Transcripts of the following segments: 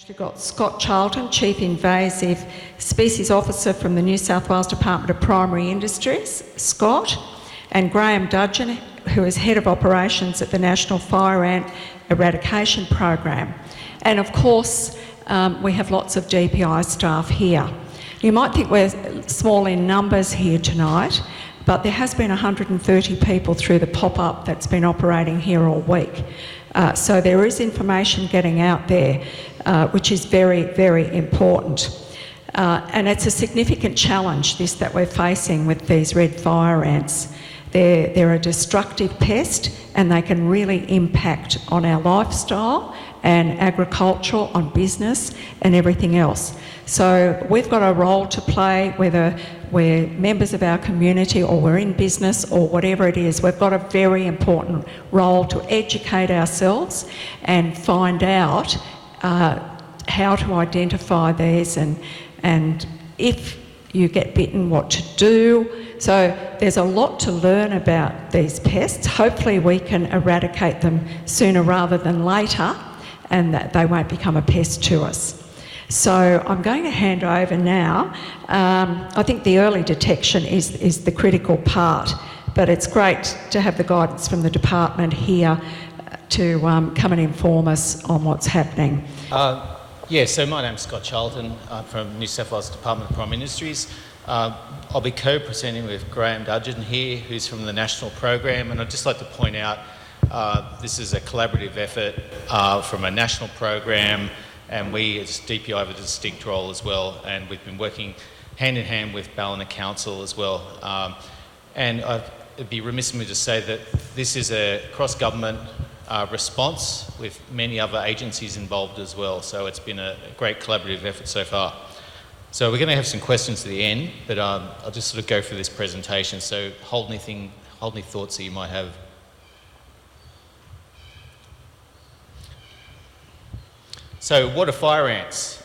We've got Scott Charlton, Chief Invasive Species Officer from the New South Wales Department of Primary Industries, Scott, and Graeme Dudgeon, who is Head of Operations at the National Fire Ant Eradication Program. And of course, we have lots of DPI staff here. You might think we're small in numbers here tonight, but there has been 130 people through the pop-up that's been operating here all week. So there is information getting out there, which is very, very important. And it's a significant challenge, this, that we're facing with these red fire ants. They're a destructive pest, and they can really impact on our lifestyle and agriculture, on business and everything else. So we've got a role to play, whether we're members of our community or we're in business or whatever it is. We've got a very important role to educate ourselves and find out how to identify these and if you get bitten, what to do. So there's a lot to learn about these pests. Hopefully we can eradicate them sooner rather than later, and that they won't become a pest to us. So I'm going to hand over now. I think the early detection is the critical part, but it's great to have the guidance from the department here to come and inform us on what's happening. So my name's Scott Charlton. I'm from New South Wales Department of Primary Industries. I'll be co-presenting with Graeme Dudgeon here, who's from the national program, and I'd just like to point out this is a collaborative effort from a national program, and we as DPI have a distinct role as well, and we've been working hand in hand with Ballina Council as well. And it'd be remiss of me to say that this is a cross-government response with many other agencies involved as well, so it's been a great collaborative effort so far. So we're going to have some questions at the end, but I'll just sort of go through this presentation, so hold any thoughts that you might have. So what are fire ants?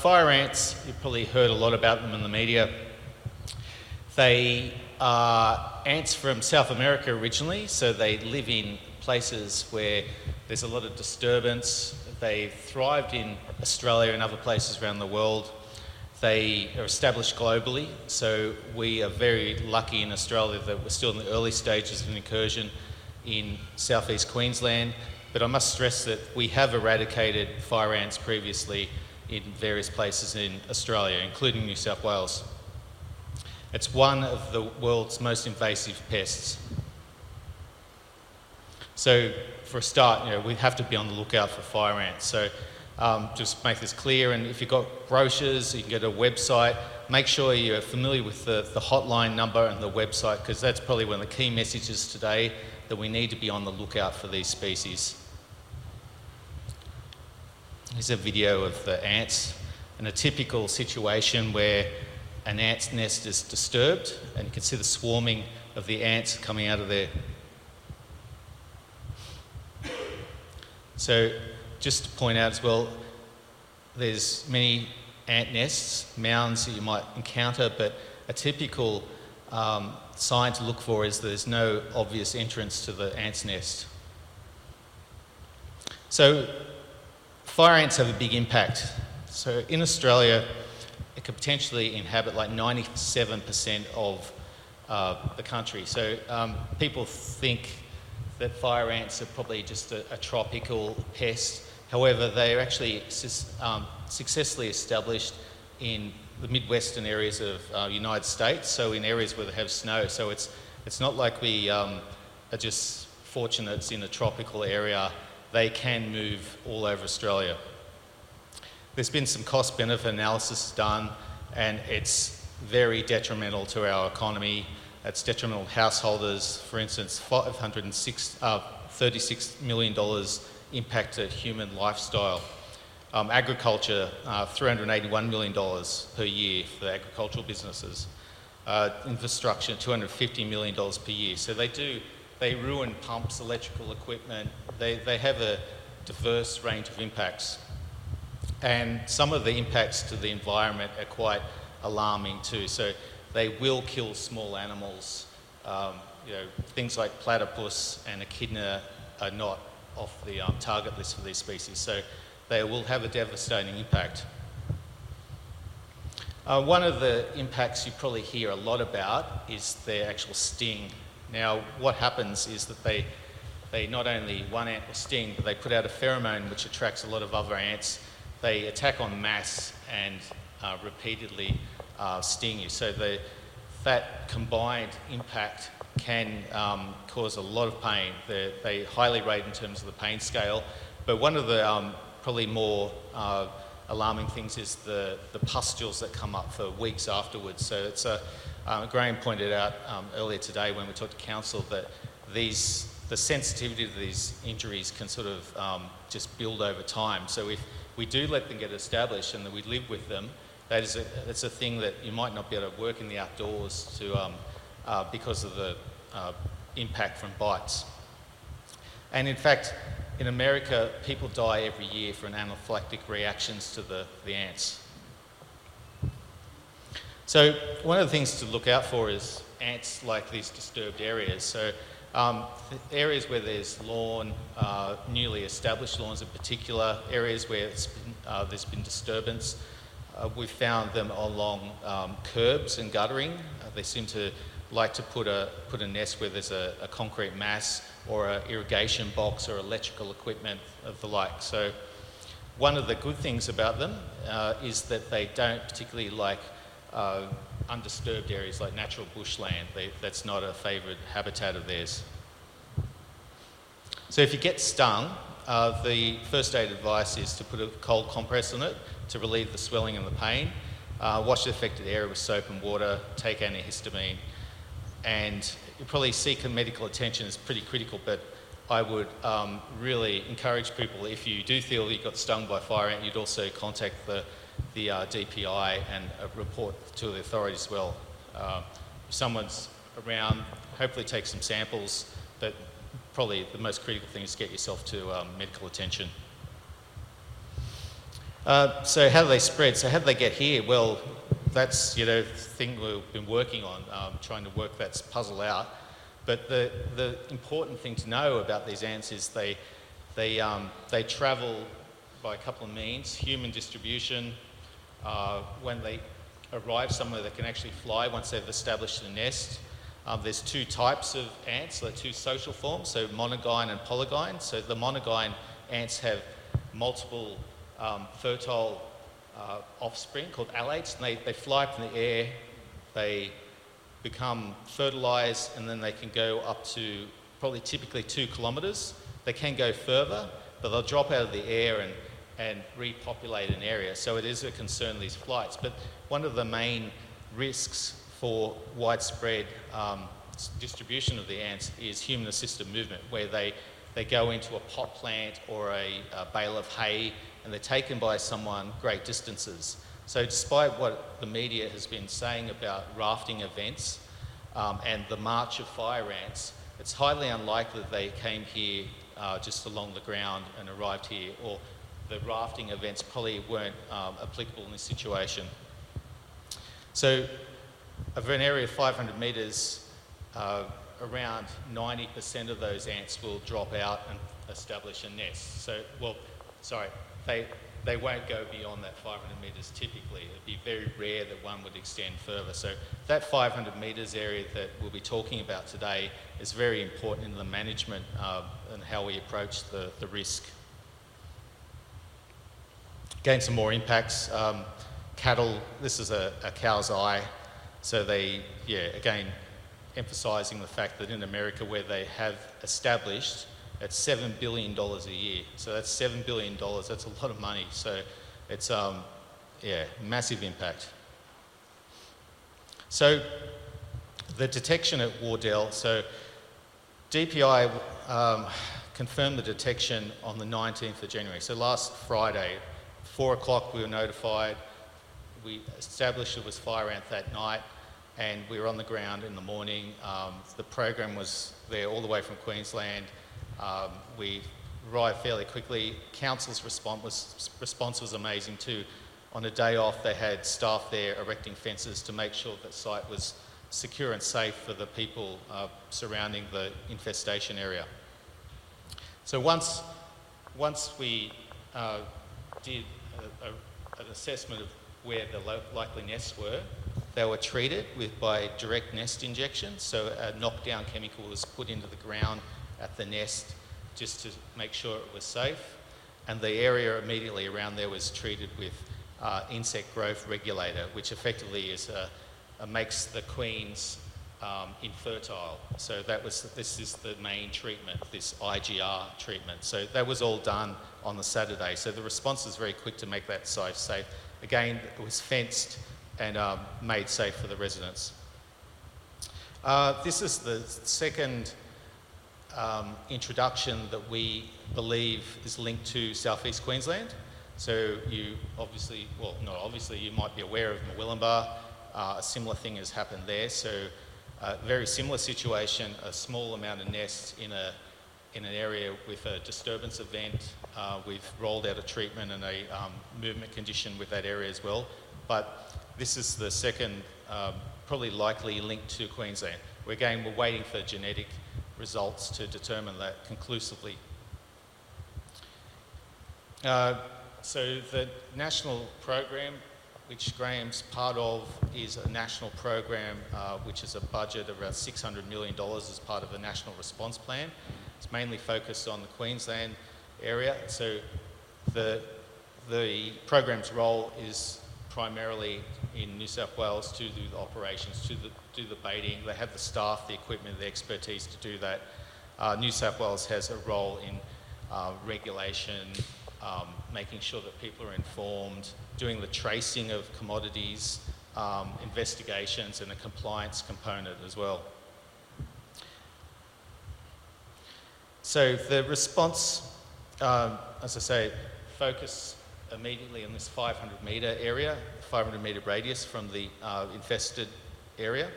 Fire ants, you've probably heard a lot about them in the media. They are ants from South America originally, so they live in places where there's a lot of disturbance. They've thrived in Australia and other places around the world. They are established globally, so we are very lucky in Australia that we're still in the early stages of an incursion in southeast Queensland. But I must stress that we have eradicated fire ants previously in various places in Australia, including New South Wales. It's one of the world's most invasive pests. So for a start, we have to be on the lookout for fire ants. So just make this clear, and if you've got brochures, you can go to a website. Make sure you're familiar with the hotline number and the website, because that's probably one of the key messages today, that we need to be on the lookout for these species. Here's a video of the ants in a typical situation where an ant's nest is disturbed, and you can see the swarming of the ants coming out of there. So just to point out as well, there's many ant nests, mounds that you might encounter, but a typical sign to look for is there's no obvious entrance to the ant's nest. So fire ants have a big impact. So in Australia, it could potentially inhabit like 97% of the country. So people think that fire ants are probably just a tropical pest. However, they are actually successfully established in the Midwestern areas of United States, so in areas where they have snow. So it's not like we are just fortunate it's in a tropical area. They can move all over Australia. There's been some cost-benefit analysis done, and it's very detrimental to our economy. It's detrimental to householders. For instance, $36 million impact to human lifestyle. Agriculture, $381 million per year for the agricultural businesses. Infrastructure, $250 million per year. So they ruin pumps, electrical equipment. They have a diverse range of impacts. And some of the impacts to the environment are quite alarming too. So they will kill small animals. Things like platypus and echidna are not off the target list for these species. So they will have a devastating impact. One of the impacts you probably hear a lot about is their actual sting. Now, what happens is that they not only one ant will sting, but they put out a pheromone which attracts a lot of other ants. They attack en masse and repeatedly sting you. So that combined impact can cause a lot of pain. They highly rate in terms of the pain scale, but one of the probably more alarming things is the pustules that come up for weeks afterwards. So it's Graeme pointed out earlier today when we talked to council that the sensitivity to these injuries can sort of just build over time. So if we do let them get established and that we live with them, that's a thing that you might not be able to work in the outdoors to because of the impact from bites. And in fact, in America, people die every year from anaphylactic reactions to the ants. So one of the things to look out for is ants like these disturbed areas. So areas where there's lawn, newly established lawns in particular, areas where there's been disturbance. We've found them along curbs and guttering. They seem to like to put a nest where there's a concrete mass or an irrigation box or electrical equipment of the like. So one of the good things about them is that they don't particularly like undisturbed areas like natural bushland. That's not a favoured habitat of theirs. So if you get stung, the first aid advice is to put a cold compress on it to relieve the swelling and the pain. Wash the affected area with soap and water, take antihistamine, and you probably seek medical attention is pretty critical, but I would really encourage people, if you do feel you got stung by a fire ant, you'd also contact the DPI and report to the authorities as well. If someone's around, hopefully take some samples, but probably the most critical thing is get yourself to medical attention. So how do they spread? So how do they get here? Well, that's the thing we've been working on, trying to work that puzzle out. But the important thing to know about these ants is they travel by a couple of means: human distribution. When they arrive somewhere, they can actually fly once they've established a nest. There's two types of ants, the two social forms, so monogyne and polygyne. So the monogyne ants have multiple fertile offspring called alates, and they fly up in the air, they become fertilised, and then they can go up to probably typically 2 kilometres. They can go further, but they'll drop out of the air and repopulate an area. So it is a concern, these flights. But one of the main risks for widespread distribution of the ants is human-assisted movement, where they go into a pot plant or a bale of hay, and they're taken by someone great distances. So despite what the media has been saying about rafting events and the march of fire ants, it's highly unlikely that they came here just along the ground and arrived here, or the rafting events probably weren't applicable in this situation. So over an area of 500 metres, around 90% of those ants will drop out and establish a nest. So, they won't go beyond that 500 metres typically. It'd be very rare that one would extend further. So that 500 metres area that we'll be talking about today is very important in the management and how we approach the risk. Again, some more impacts. Cattle, this is a cow's eye. So again, emphasising the fact that in America, where they have established, it's $7 billion a year. So that's $7 billion, that's a lot of money. So it's, massive impact. So the detection at Wardell, so DPI confirmed the detection on the 19th of January. So last Friday, 4 o'clock we were notified. We established it was fire ant that night, and we were on the ground in the morning. The program was there all the way from Queensland. We arrived fairly quickly. Council's response was amazing too. On a day off, they had staff there erecting fences to make sure that site was secure and safe for the people surrounding the infestation area. So once we did an assessment of where the likely nests were. They were treated by direct nest injection, so a knockdown chemical was put into the ground at the nest just to make sure it was safe. And the area immediately around there was treated with insect growth regulator, which effectively is makes the queens infertile. So this is the main treatment, this IGR treatment. So that was all done on the Saturday. So the response was very quick to make that site safe. Again, it was fenced and made safe for the residents. This is the second introduction that we believe is linked to southeast Queensland. So you obviously, well, not obviously, you might be aware of Murwillumbah. A similar thing has happened there. So very similar situation, a small amount of nests in an area with a disturbance event. We've rolled out a treatment and a movement condition with that area as well. But this is the second, probably likely linked to Queensland. We're waiting for genetic results to determine that conclusively. So the national program, which Graeme's part of, is a national program which is a budget of around $600 million as part of the National Response Plan. It's mainly focused on the Queensland area. So the program's role is primarily in New South Wales to do the operations, to do the baiting. They have the staff, the equipment, the expertise to do that. New South Wales has a role in regulation, making sure that people are informed, doing the tracing of commodities, investigations, and a compliance component as well. So the response, as I say, focus immediately in this 500 metre area, 500 metre radius from the infested area.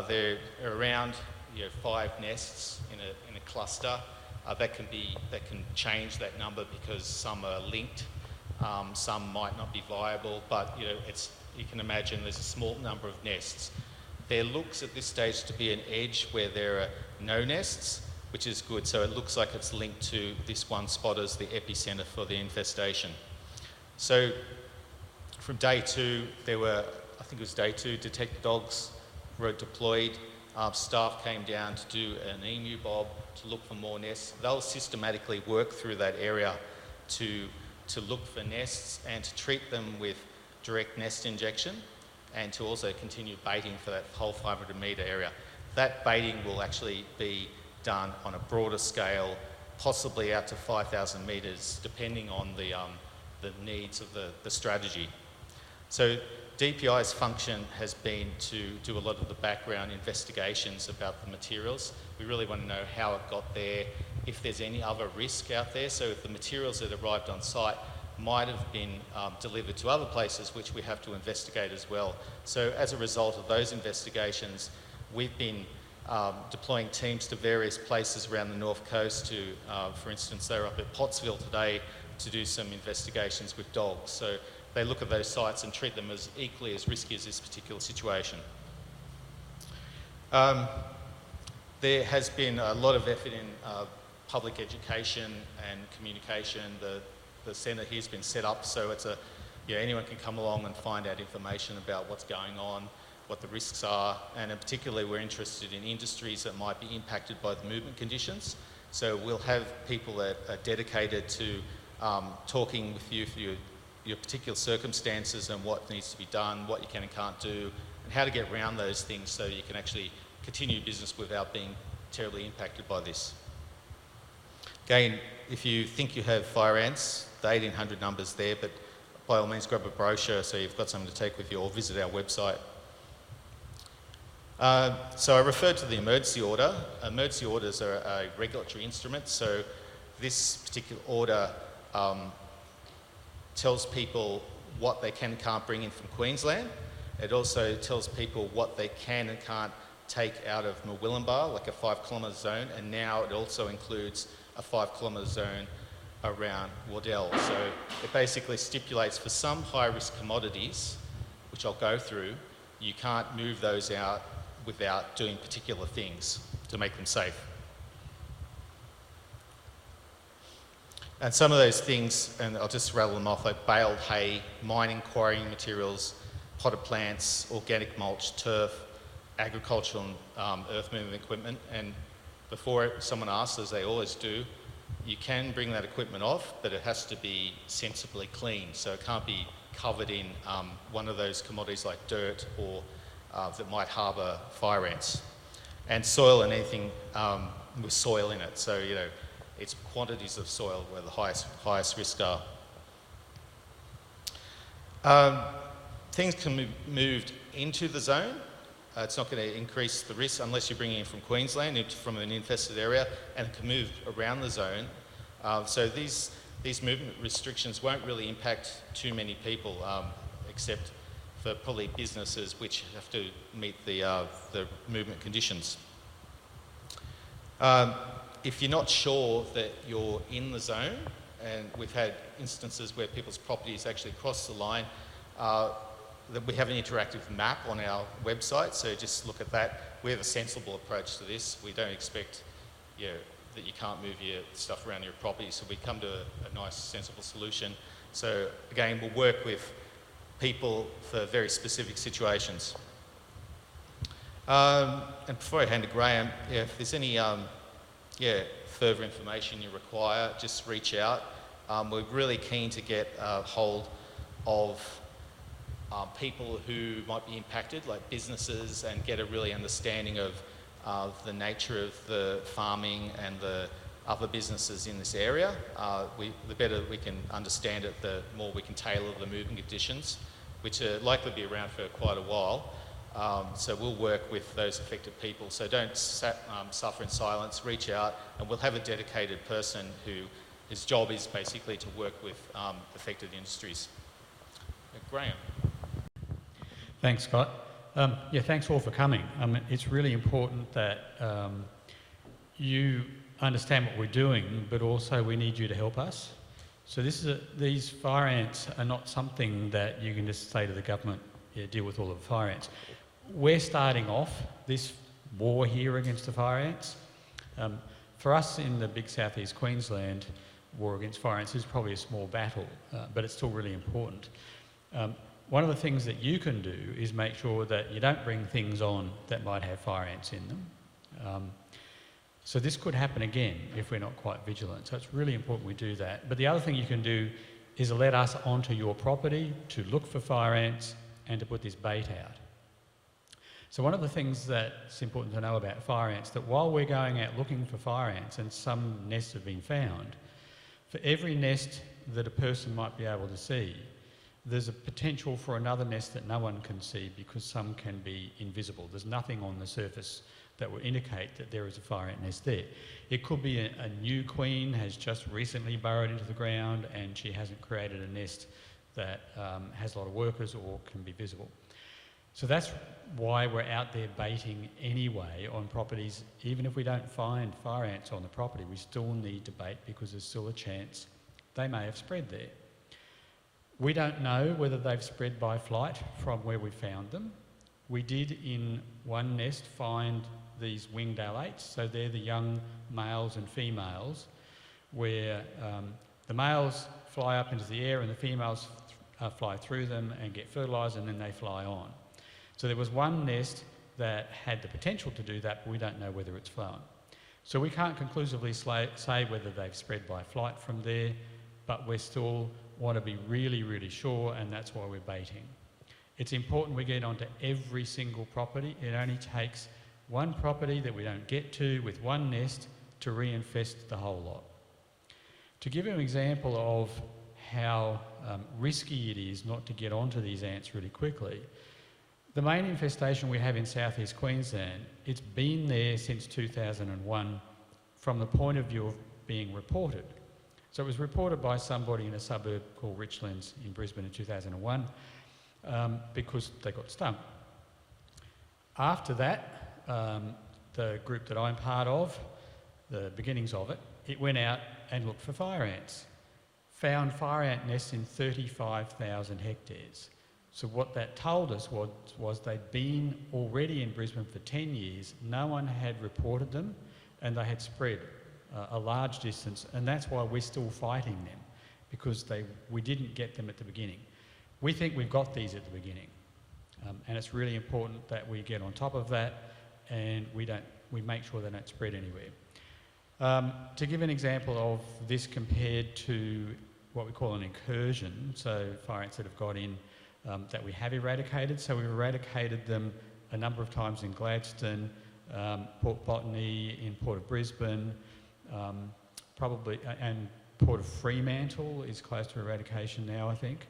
There are around 5 nests in a cluster. That can change that number because some are linked, some might not be viable, but you can imagine there's a small number of nests. There looks at this stage to be an edge where there are no nests, which is good. So it looks like it's linked to this one spot as the epicentre for the infestation. So from day 2, there were, I think it was day 2, detector dogs were deployed. Staff came down to do an emu bob to look for more nests. They'll systematically work through that area to look for nests and to treat them with direct nest injection and to also continue baiting for that whole 500 metre area. That baiting will actually be done on a broader scale, possibly out to 5,000 metres, depending on the needs of the strategy. So DPI's function has been to do a lot of the background investigations about the materials. We really want to know how it got there, if there's any other risk out there. So if the materials that arrived on site might have been delivered to other places, which we have to investigate as well. So as a result of those investigations, we've been deploying teams to various places around the North Coast to, for instance, they were up at Pottsville today to do some investigations with dogs. So they look at those sites and treat them as equally as risky as this particular situation. There has been a lot of effort in public education and communication. The centre here has been set up so it's anyone can come along and find out information about what's going on, what the risks are, and in particular we're interested in industries that might be impacted by the movement conditions. So we'll have people that are dedicated to talking with you for your particular circumstances and what needs to be done, what you can and can't do, and how to get around those things so you can actually continue business without being terribly impacted by this. Again, if you think you have fire ants, the 1800 number's there, but by all means grab a brochure so you've got something to take with you or visit our website. So I referred to the emergency order. Emergency orders are a regulatory instrument, so this particular order tells people what they can and can't bring in from Queensland. It also tells people what they can and can't take out of Murwillumbah, like a 5 kilometre zone, and now it also includes a 5 kilometre zone around Wardell. So it basically stipulates for some high risk commodities, which I'll go through, you can't move those out without doing particular things to make them safe. And some of those things, and I'll just rattle them off, like baled hay, mining, quarrying materials, potted plants, organic mulch, turf, agricultural and earth moving equipment. And before someone asks, as they always do, you can bring that equipment off, but it has to be sensibly clean. So it can't be covered in one of those commodities like dirt or that might harbour fire ants. And soil and anything with soil in it. So, you know, it's quantities of soil where the highest risk are. Things can be moved into the zone. It's not going to increase the risk unless you're bringing it from Queensland, from an infested area, and it can move around the zone. So these movement restrictions won't really impact too many people, except for probably businesses which have to meet the movement conditions. If you're not sure that you're in the zone, and we've had instances where people's properties actually cross the line, that we have an interactive map on our website, so just look at that. We have a sensible approach to this. We don't expect that you can't move your stuff around your property, so we come to a nice, sensible solution. So again, we'll work with people for very specific situations. And before I hand to Graeme, if there's any further information you require, just reach out. We're really keen to get a hold of people who might be impacted, like businesses, and get a really understanding of the nature of the farming and the other businesses in this area. The better we can understand it, the more we can tailor the moving conditions, which are likely to be around for quite a while. So we'll work with those affected people. So don't suffer in silence, reach out, and we'll have a dedicated person whose job is basically to work with affected industries. Graeme. Thanks, Scott. Thanks all for coming. It's really important that you understand what we're doing, but also we need you to help us. So these fire ants are not something that you can just say to the government, deal with all of the fire ants. We're starting off this war here against the fire ants. For us in the big southeast Queensland, war against fire ants is probably a small battle, but it's still really important. One of the things that you can do is make sure that you don't bring things on that might have fire ants in them. So this could happen again if we're not quite vigilant. So it's really important we do that. But the other thing you can do is let us onto your property to look for fire ants and to put this bait out. So one of the things that's important to know about fire ants, that while we're going out looking for fire ants, and some nests have been found, for every nest that a person might be able to see, there's a potential for another nest that no one can see because some can be invisible. There's nothing on the surface that will indicate that there is a fire ant nest there. It could be a new queen has just recently burrowed into the ground and she hasn't created a nest that has a lot of workers or can be visible. So that's why we're out there baiting anyway on properties. Even if we don't find fire ants on the property, we still need to bait because there's still a chance they may have spread there. We don't know whether they've spread by flight from where we found them. We did in one nest find these winged alates, so they're the young males and females, where the males fly up into the air and the females fly through them and get fertilised and then they fly on. So there was one nest that had the potential to do that, but we don't know whether it's flown. So we can't conclusively say whether they've spread by flight from there, but we still want to be really, really sure, and that's why we're baiting. It's important we get onto every single property. It only takes one property that we don't get to with one nest to reinfest the whole lot. To give you an example of how risky it is not to get onto these ants really quickly, the main infestation we have in southeast Queensland, it's been there since 2001 from the point of view of being reported. So it was reported by somebody in a suburb called Richlands in Brisbane in 2001 because they got stung. After that, the group that I'm part of, the beginnings of it, it went out and looked for fire ants. Found fire ant nests in 35,000 hectares. So what that told us was they'd been already in Brisbane for 10 years, no one had reported them, and they had spread a large distance, and that's why we're still fighting them, because we didn't get them at the beginning. We think we've got these at the beginning, and it's really important that we get on top of that and we make sure they don't spread anywhere. To give an example of this compared to what we call an incursion, so fire ants that have got in that we have eradicated. So we've eradicated them a number of times in Gladstone, Port Botany, in Port of Brisbane, probably, and Port of Fremantle is close to eradication now, I think.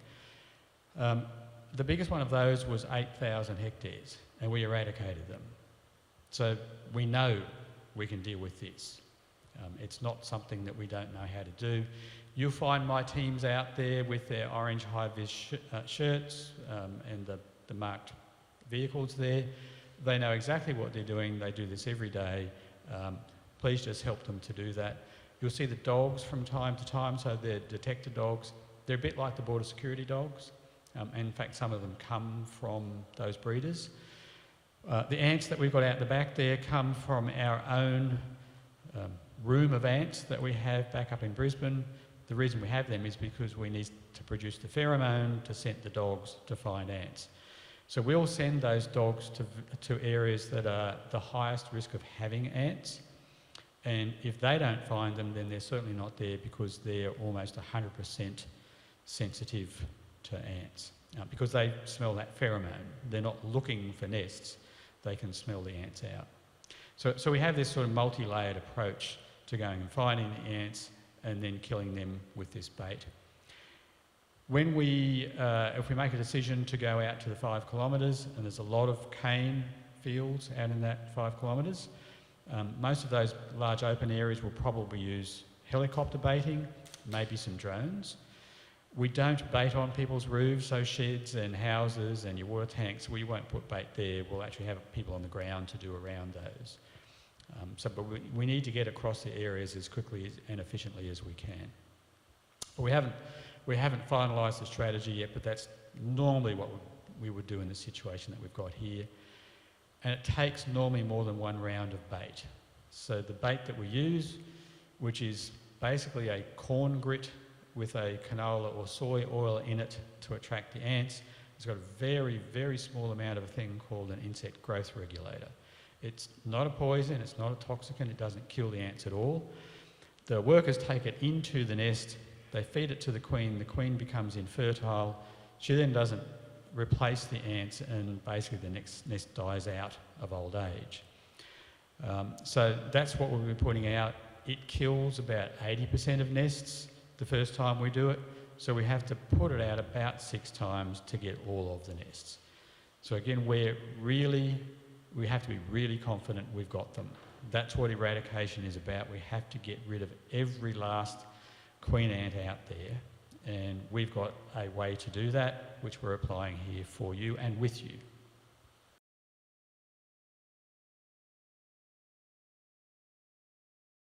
The biggest one of those was 8,000 hectares, and we eradicated them. So we know we can deal with this. It's not something that we don't know how to do. You'll find my teams out there with their orange high-vis shirts and the marked vehicles there. They know exactly what they're doing. They do this every day. Please just help them to do that. You'll see the dogs from time to time, so they're detector dogs. They're a bit like the border security dogs. And in fact, some of them come from those breeders. The ants that we've got out the back there come from our own room of ants that we have back up in Brisbane. The reason we have them is because we need to produce the pheromone to scent the dogs to find ants. So we'll send those dogs to areas that are the highest risk of having ants. And if they don't find them, then they're certainly not there, because they're almost 100% sensitive to ants. Because they smell that pheromone. They're not looking for nests. They can smell the ants out. So we have this sort of multi-layered approach to going and finding the ants and then killing them with this bait. When if we make a decision to go out to the 5 kilometres, and there's a lot of cane fields out in that 5 kilometres, most of those large open areas will probably use helicopter baiting, maybe some drones. We don't bait on people's roofs, so sheds and houses and your water tanks, we won't put bait there. We'll actually have people on the ground to do around those. But we need to get across the areas as quickly and efficiently as we can. But we haven't finalised the strategy yet, but that's normally what we would do in the situation that we've got here. And it takes normally more than one round of bait. So the bait that we use, which is basically a corn grit with a canola or soy oil in it to attract the ants, it's got a very, very small amount of a thing called an insect growth regulator. It's not a poison, it's not a toxicant, it doesn't kill the ants at all. The workers take it into the nest, they feed it to the queen becomes infertile, she then doesn't replace the ants, and basically the next nest dies out of old age. So that's what we'll be putting out. It kills about 80% of nests the first time we do it, so we have to put it out about 6 times to get all of the nests. So again, we have to be really confident we've got them. That's what eradication is about. We have to get rid of every last queen ant out there, and we've got a way to do that, which we're applying here for you and with you.